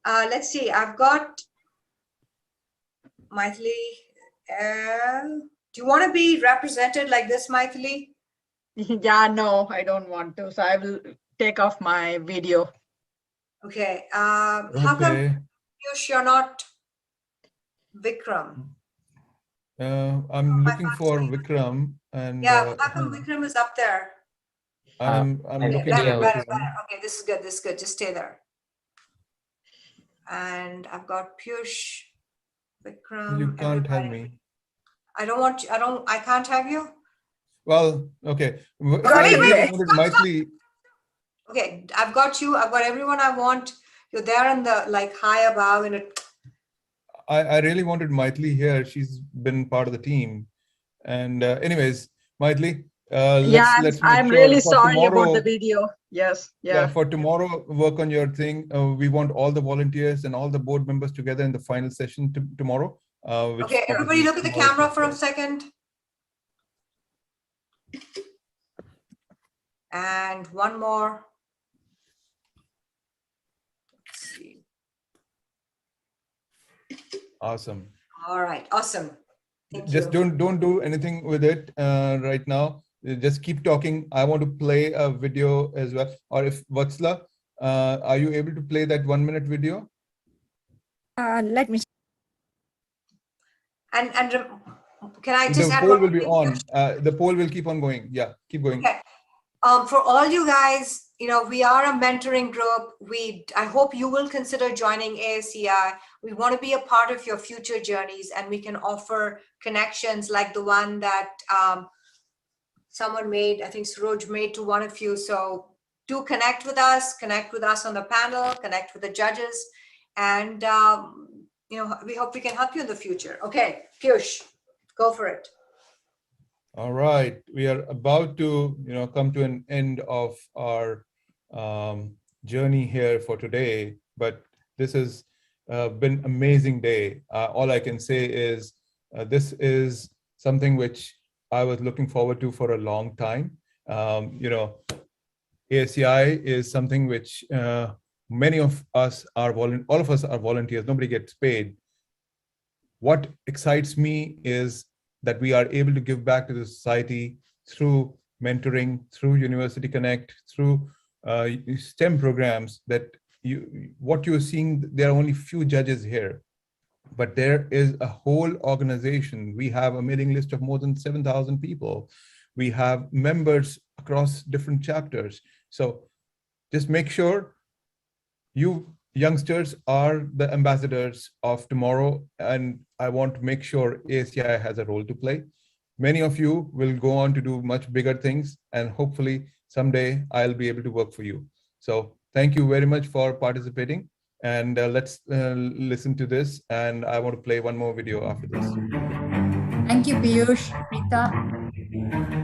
Let's see. I've got Maithili. Do you want to be represented like this, Maithili? Yeah, no, I don't want to. So I will take off my video. Okay. How come Piyush, you're not Vikram? I'm looking for Vikram, and yeah, how come Vikram is up there? I'm looking better. Okay, this is good. This is good. Just stay there. And I've got Piyush, Vikram. You can't have me. I don't want you. I can't have you. Well, okay. I really wanted Maithili. Okay, I've got you. I've got everyone I want. You're there in the like high above, and I really wanted Maithili here. She's been part of the team. And anyways, Maithili, Let's make I'm sure really for sorry about tomorrow. the video. Yes, Yeah, for tomorrow, work on your thing. We want all the volunteers and all the board members together in the final session tomorrow. Okay, everybody look at the camera for a second. And one more. Let's see. Awesome. All right, awesome. Thank Just you. don't do anything with it right now. Just keep talking. I want to play a video as well. Or if Vatsla, are you able to play that 1 minute video? Let me. And can I just The add poll one will more be thing? on. The poll will keep on going. Yeah, keep going. Okay. For all you guys, you know, we are a mentoring group. I hope you will consider joining ASEI. We want to be a part of your future journeys, and we can offer connections like the one that someone made, I think Suroj made to one of you. So do connect with us on the panel, connect with the judges, and you know, we hope we can help you in the future. Okay, Piyush, go for it. All right, we are about to, come to an end of our journey here for today. But this has been amazing day. All I can say is this is something which I was looking forward to for a long time. ASEI is something which many of us are all of us are volunteers. Nobody gets paid. What excites me is that we are able to give back to the society through mentoring, through University Connect, through STEM programs. That what you're seeing, there are only few judges here, but there is a whole organization. We have a mailing list of more than 7,000 people. We have members across different chapters. So just make sure you youngsters are the ambassadors of tomorrow, and I want to make sure ASEI has a role to play. Many of you will go on to do much bigger things, and hopefully someday I'll be able to work for you. So thank you very much for participating, and let's listen to this, and I want to play one more video after this. Thank you, Piyush, Rita.